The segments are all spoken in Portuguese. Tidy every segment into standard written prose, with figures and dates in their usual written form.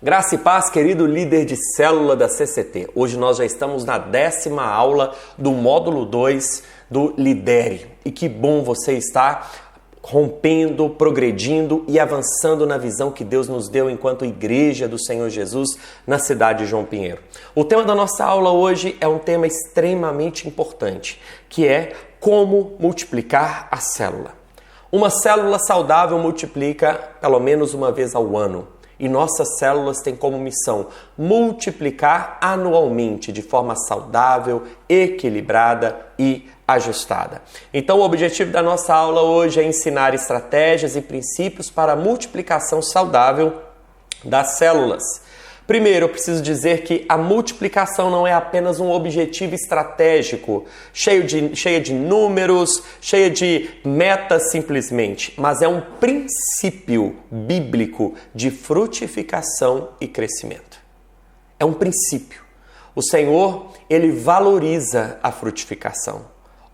Graça e paz, querido líder de célula da CCT. Hoje nós já estamos na 10ª aula do módulo 2 do Lidere. E que bom você está rompendo, progredindo e avançando na visão que Deus nos deu enquanto Igreja do Senhor Jesus na cidade de João Pinheiro. O tema da nossa aula hoje é um tema extremamente importante, que é como multiplicar a célula. Uma célula saudável multiplica pelo menos uma vez ao ano. E nossas células têm como missão multiplicar anualmente de forma saudável, equilibrada e ajustada. Então o objetivo da nossa aula hoje é ensinar estratégias e princípios para a multiplicação saudável das células. Primeiro, eu preciso dizer que a multiplicação não é apenas um objetivo estratégico, cheia de números, cheia de metas simplesmente, mas é um princípio bíblico de frutificação e crescimento. É um princípio. O Senhor, Ele valoriza a frutificação.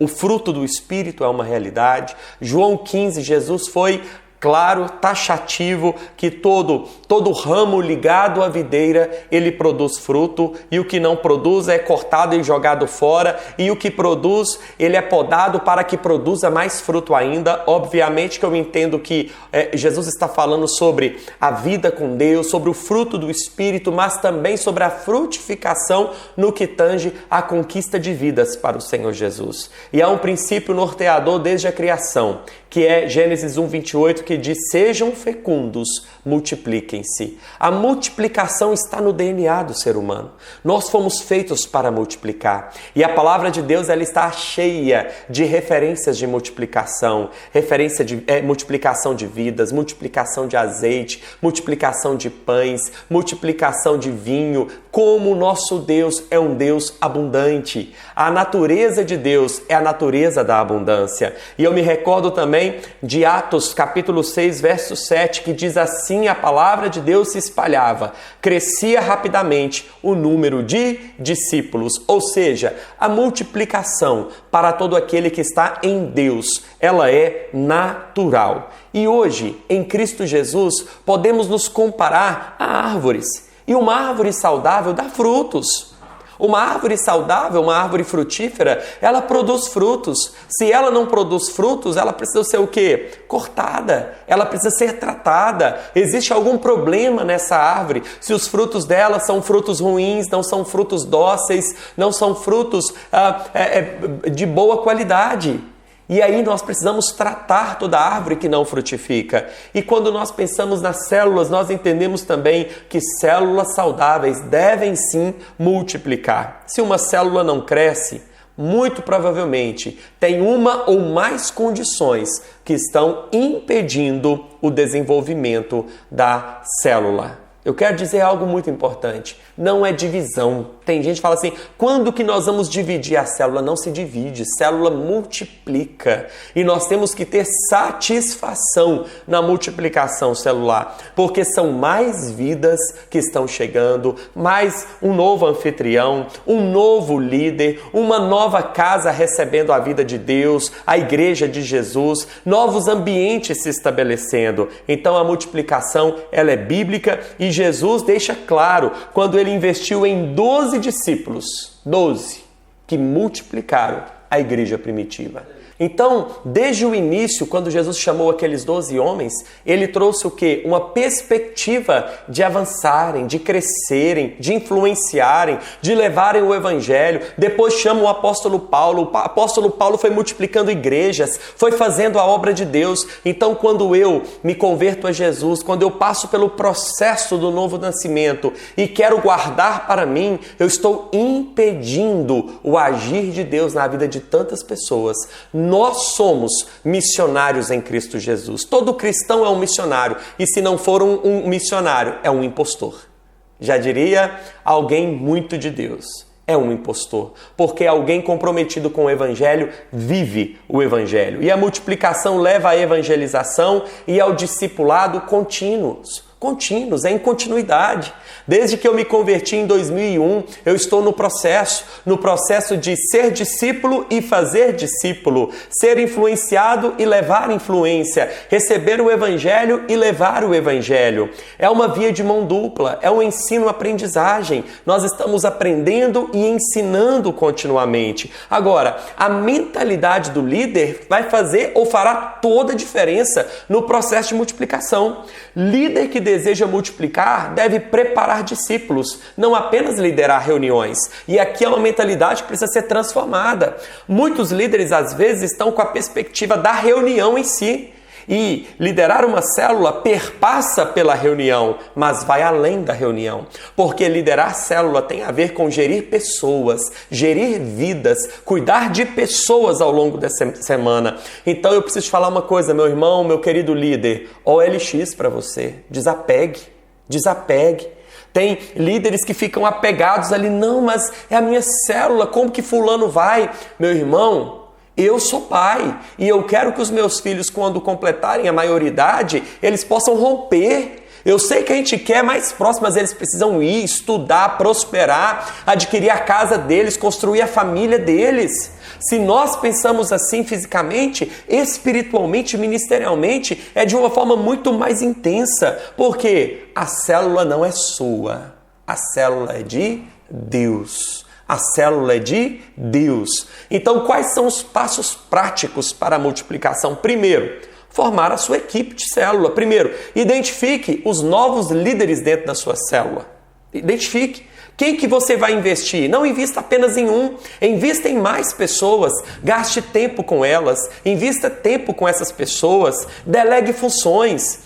O fruto do Espírito é uma realidade. João 15, Jesus foi claro, taxativo, que todo ramo ligado à videira, ele produz fruto, e o que não produz é cortado e jogado fora, e o que produz, ele é podado para que produza mais fruto ainda. Obviamente que eu entendo que Jesus está falando sobre a vida com Deus, sobre o fruto do Espírito, mas também sobre a frutificação no que tange a conquista de vidas para o Senhor Jesus. E há um princípio norteador desde a criação, que é Gênesis 1:28, que diz: sejam fecundos, multipliquem-se. A multiplicação está no DNA do ser humano. Nós fomos feitos para multiplicar. E a palavra de Deus, ela está cheia de referências de multiplicação, referência de multiplicação de vidas, multiplicação de azeite, multiplicação de pães, multiplicação de vinho. Como o nosso Deus é um Deus abundante. A natureza de Deus é a natureza da abundância. E eu me recordo também de Atos capítulo 6, verso 7, que diz assim: a palavra de Deus se espalhava, crescia rapidamente o número de discípulos. Ou seja, a multiplicação para todo aquele que está em Deus, ela é natural. E hoje, em Cristo Jesus, podemos nos comparar a árvores. E uma árvore saudável dá frutos. Uma árvore saudável, uma árvore frutífera, ela produz frutos. Se ela não produz frutos, ela precisa ser o quê? Cortada. Ela precisa ser tratada. Existe algum problema nessa árvore? Se os frutos dela são frutos ruins, não são frutos dóceis, não são frutos de boa qualidade. E aí nós precisamos tratar toda árvore que não frutifica. E quando nós pensamos nas células, nós entendemos também que células saudáveis devem sim multiplicar. Se uma célula não cresce, muito provavelmente tem uma ou mais condições que estão impedindo o desenvolvimento da célula. Eu quero dizer algo muito importante, não é divisão. Tem gente que fala assim: quando que nós vamos dividir a célula? Não se divide, célula multiplica. E nós temos que ter satisfação na multiplicação celular, porque são mais vidas que estão chegando, mais um novo anfitrião, um novo líder, uma nova casa recebendo a vida de Deus, a igreja de Jesus, novos ambientes se estabelecendo. Então a multiplicação, ela é bíblica, e Jesus deixa claro quando ele investiu em 12 discípulos, 12, que multiplicaram a igreja primitiva. Então, desde o início, quando Jesus chamou aqueles 12 homens, ele trouxe o quê? Uma perspectiva de avançarem, de crescerem, de influenciarem, de levarem o evangelho. Depois chama o apóstolo Paulo. O apóstolo Paulo foi multiplicando igrejas, foi fazendo a obra de Deus. Então, quando eu me converto a Jesus, quando eu passo pelo processo do novo nascimento e quero guardar para mim, eu estou impedindo o agir de Deus na vida de tantas pessoas. Nós somos missionários em Cristo Jesus. Todo cristão é um missionário. E se não for um missionário, é um impostor. Já diria alguém muito de Deus. É um impostor. Porque alguém comprometido com o Evangelho vive o Evangelho. E a multiplicação leva à evangelização e ao discipulado contínuos. contínuos, é em continuidade. Desde que eu me converti em 2001, eu estou no processo de ser discípulo e fazer discípulo, ser influenciado e levar influência, receber o Evangelho e levar o Evangelho. É uma via de mão dupla, é um ensino-aprendizagem. Nós estamos aprendendo e ensinando continuamente. Agora, a mentalidade do líder vai fazer ou fará toda a diferença no processo de multiplicação. Líder que deseja multiplicar deve preparar discípulos, não apenas liderar reuniões. E aqui é uma mentalidade que precisa ser transformada. Muitos líderes, às vezes, estão com a perspectiva da reunião em si. E liderar uma célula perpassa pela reunião, mas vai além da reunião. Porque liderar célula tem a ver com gerir pessoas, gerir vidas, cuidar de pessoas ao longo dessa semana. Então eu preciso te falar uma coisa, meu irmão, meu querido líder. OLX para você. Desapegue. Tem líderes que ficam apegados ali. Não, mas é a minha célula, como que fulano vai? Meu irmão, eu sou pai e eu quero que os meus filhos, quando completarem a maioridade, eles possam romper. Eu sei que a gente quer mais próximo, mas eles precisam ir, estudar, prosperar, adquirir a casa deles, construir a família deles. Se nós pensamos assim fisicamente, espiritualmente, ministerialmente, é de uma forma muito mais intensa, porque a célula não é sua, a célula é de Deus. A célula é de Deus. Então, quais são os passos práticos para a multiplicação? Primeiro, formar a sua equipe de célula. Primeiro, identifique os novos líderes dentro da sua célula. Identifique. Quem que você vai investir? Não invista apenas em um. Invista em mais pessoas. Gaste tempo com elas. Invista tempo com essas pessoas. Delegue funções.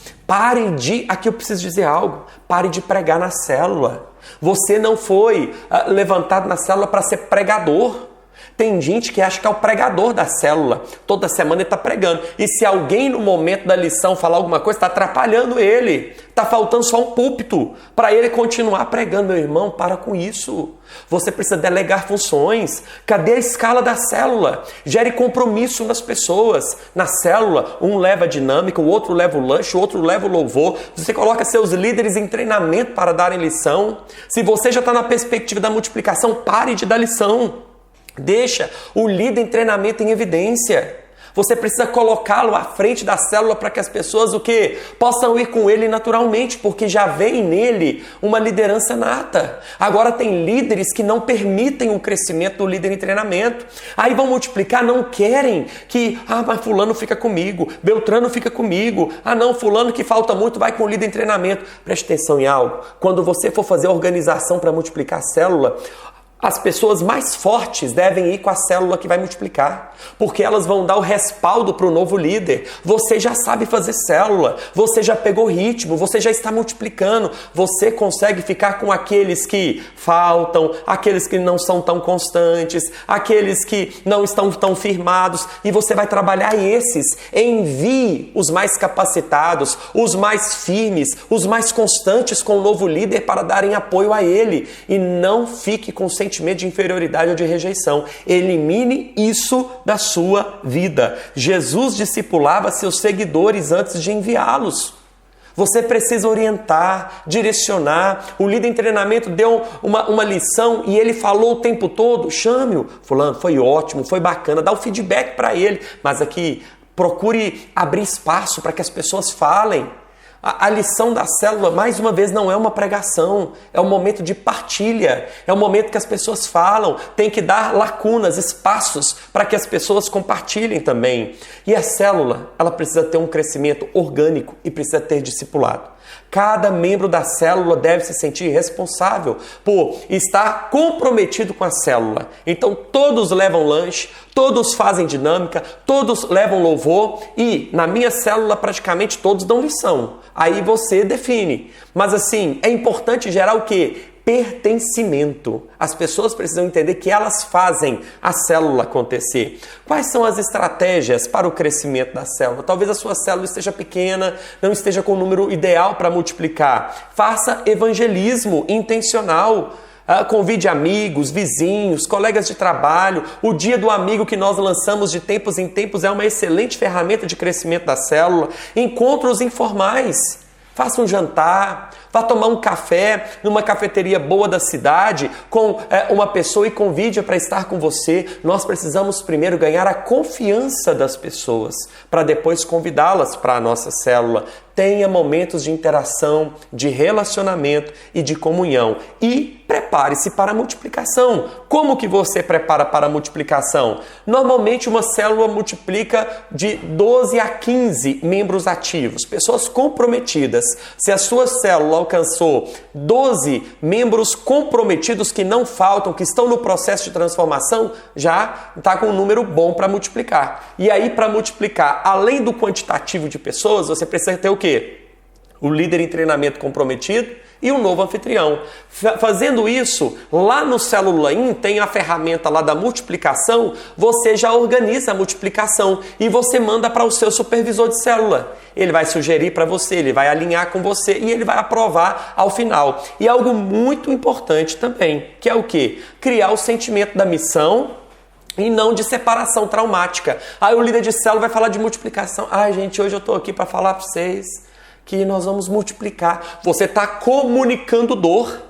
Aqui eu preciso dizer algo. Pare de pregar na célula. Você não foi levantado na célula para ser pregador. Tem gente que acha que é o pregador da célula. Toda semana ele está pregando. E se alguém no momento da lição falar alguma coisa, está atrapalhando ele. Está faltando só um púlpito para ele continuar pregando. Meu irmão, para com isso. Você precisa delegar funções. Cadê a escala da célula? Gere compromisso nas pessoas. Na célula, um leva a dinâmica, o outro leva o lanche, o outro leva o louvor. Você coloca seus líderes em treinamento para darem lição. Se você já está na perspectiva da multiplicação, pare de dar lição. Deixa o líder em treinamento em evidência. Você precisa colocá-lo à frente da célula para que as pessoas possam ir com ele naturalmente, porque já vem nele uma liderança nata. Agora tem líderes que não permitem o crescimento do líder em treinamento. Aí vão multiplicar, não querem mas fulano fica comigo, Beltrano fica comigo. Não, fulano que falta muito vai com o líder em treinamento. Preste atenção em algo. Quando você for fazer a organização para multiplicar a célula, as pessoas mais fortes devem ir com a célula que vai multiplicar, porque elas vão dar o respaldo para o novo líder. Você já sabe fazer célula, você já pegou ritmo, você já está multiplicando. Você consegue ficar com aqueles que faltam, aqueles que não são tão constantes, aqueles que não estão tão firmados, e você vai trabalhar esses. Envie os mais capacitados, os mais firmes, os mais constantes com o novo líder para darem apoio a ele, e não fique com sentimento de inferioridade ou de rejeição. Elimine isso da sua vida. Jesus discipulava seus seguidores antes de enviá-los. Você precisa orientar, direcionar. O líder em treinamento deu uma lição e ele falou o tempo todo. Chame-o. Fulano, foi ótimo, foi bacana. Dá o feedback para ele. Mas aqui, procure abrir espaço para que as pessoas falem. A lição da célula, mais uma vez, não é uma pregação, é um momento de partilha, é um momento que as pessoas falam, tem que dar lacunas, espaços para que as pessoas compartilhem também. E a célula, ela precisa ter um crescimento orgânico e precisa ter discipulado. Cada membro da célula deve se sentir responsável por estar comprometido com a célula. Então todos levam lanche, todos fazem dinâmica, todos levam louvor e na minha célula praticamente todos dão lição. Aí você define. Mas assim, é importante gerar o quê? Pertencimento. As pessoas precisam entender que elas fazem a célula acontecer. Quais são as estratégias para o crescimento da célula? Talvez a sua célula esteja pequena, não esteja com o número ideal para multiplicar. Faça evangelismo intencional. Convide amigos, vizinhos, colegas de trabalho. O Dia do Amigo que nós lançamos de tempos em tempos é uma excelente ferramenta de crescimento da célula. Encontros informais. Faça um jantar, vá tomar um café numa cafeteria boa da cidade com uma pessoa e convide-a para estar com você. Nós precisamos primeiro ganhar a confiança das pessoas para depois convidá-las para a nossa célula. Tenha momentos de interação, de relacionamento e de comunhão. E prepare-se para a multiplicação. Como que você prepara para a multiplicação? Normalmente uma célula multiplica de 12 a 15 membros ativos, pessoas comprometidas. Se a sua célula alcançou 12 membros comprometidos que não faltam, que estão no processo de transformação, já está com um número bom para multiplicar. E aí, para multiplicar, além do quantitativo de pessoas, você precisa ter o quê? O líder em treinamento comprometido e um novo anfitrião. Fazendo isso, lá no Célula In tem a ferramenta lá da multiplicação, você já organiza a multiplicação e você manda para o seu supervisor de célula. Ele vai sugerir para você, ele vai alinhar com você e ele vai aprovar ao final. E algo muito importante também, que é o quê? Criar o sentimento da missão e não de separação traumática. Aí o líder de célula vai falar de multiplicação. Ai, gente, hoje eu estou aqui para falar para vocês que nós vamos multiplicar. Você está comunicando dor.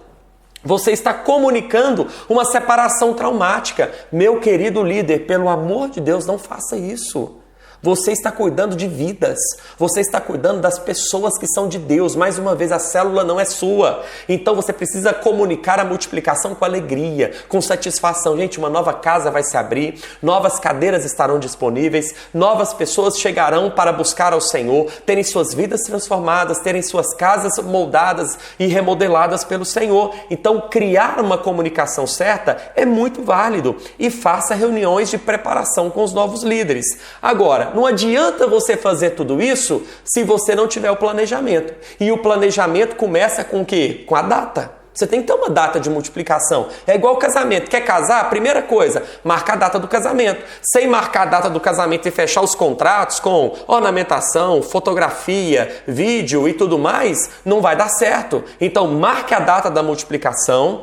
Você está comunicando uma separação traumática. Meu querido líder, pelo amor de Deus, não faça isso. Você está cuidando de vidas. Você está cuidando das pessoas que são de Deus. Mais uma vez, a célula não é sua. Então você precisa comunicar a multiplicação com alegria, com satisfação. Gente, uma nova casa vai se abrir, novas cadeiras estarão disponíveis, novas pessoas chegarão para buscar ao Senhor, terem suas vidas transformadas, terem suas casas moldadas e remodeladas pelo Senhor. Então, criar uma comunicação certa é muito válido. E faça reuniões de preparação com os novos líderes. Agora, não adianta você fazer tudo isso se você não tiver o planejamento. E o planejamento começa com o quê? Com a data. Você tem que ter uma data de multiplicação. É igual casamento. Quer casar? Primeira coisa, marcar a data do casamento. Sem marcar a data do casamento e fechar os contratos com ornamentação, fotografia, vídeo e tudo mais, não vai dar certo. Então, marque a data da multiplicação.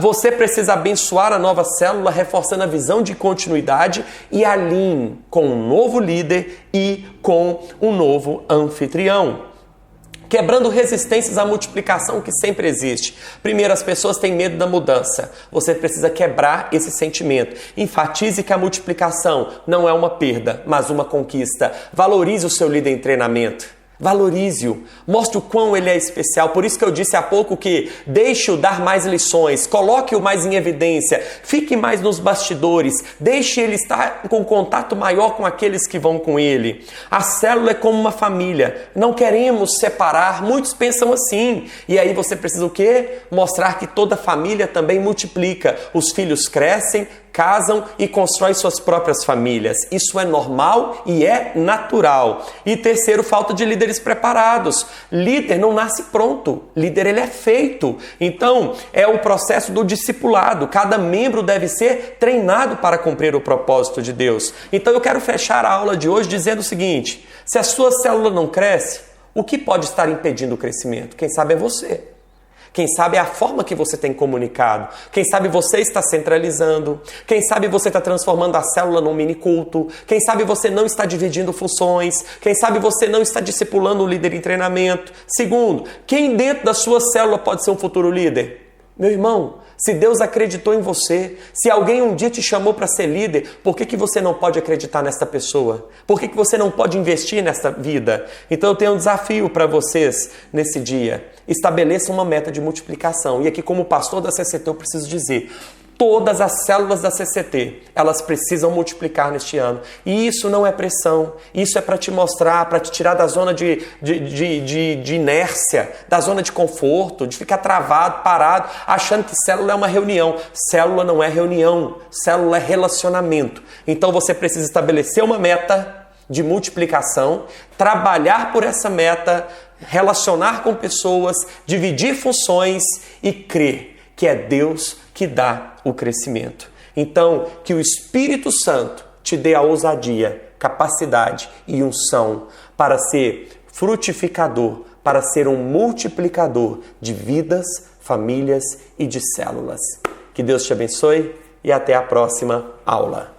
Você precisa abençoar a nova célula, reforçando a visão de continuidade e alinhe com um novo líder e com um novo anfitrião. Quebrando resistências à multiplicação que sempre existe. Primeiro, as pessoas têm medo da mudança. Você precisa quebrar esse sentimento. Enfatize que a multiplicação não é uma perda, mas uma conquista. Valorize o seu líder em treinamento. Valorize-o, mostre o quão ele é especial. Por isso que eu disse há pouco que deixe-o dar mais lições, coloque-o mais em evidência, fique mais nos bastidores, deixe ele estar com contato maior com aqueles que vão com ele. A célula é como uma família, não queremos separar, muitos pensam assim. E aí você precisa o quê? Mostrar que toda família também multiplica. Os filhos crescem, casam e constroem suas próprias famílias. Isso é normal e é natural. E terceiro, falta de líderes preparados. Líder não nasce pronto. Líder, ele é feito. Então, é o processo do discipulado. Cada membro deve ser treinado para cumprir o propósito de Deus. Então, eu quero fechar a aula de hoje dizendo o seguinte: se a sua célula não cresce, o que pode estar impedindo o crescimento? Quem sabe é você. Quem sabe é a forma que você tem comunicado. Quem sabe você está centralizando. Quem sabe você está transformando a célula num mini culto. Quem sabe você não está dividindo funções. Quem sabe você não está discipulando um líder em treinamento. Segundo, quem dentro da sua célula pode ser um futuro líder? Meu irmão, se Deus acreditou em você, se alguém um dia te chamou para ser líder, por que você não pode acreditar nessa pessoa? Por que você não pode investir nessa vida? Então eu tenho um desafio para vocês nesse dia. Estabeleça uma meta de multiplicação. E aqui, como pastor da CCT, eu preciso dizer: todas as células da CCT, elas precisam multiplicar neste ano. E isso não é pressão. Isso é para te mostrar, para te tirar da zona de inércia, da zona de conforto, de ficar travado, parado, achando que célula é uma reunião. Célula não é reunião. Célula é relacionamento. Então você precisa estabelecer uma meta de multiplicação, trabalhar por essa meta, relacionar com pessoas, dividir funções e crer que é Deus que dá o crescimento. Então, que o Espírito Santo te dê a ousadia, capacidade e unção para ser frutificador, para ser um multiplicador de vidas, famílias e de células. Que Deus te abençoe e até a próxima aula.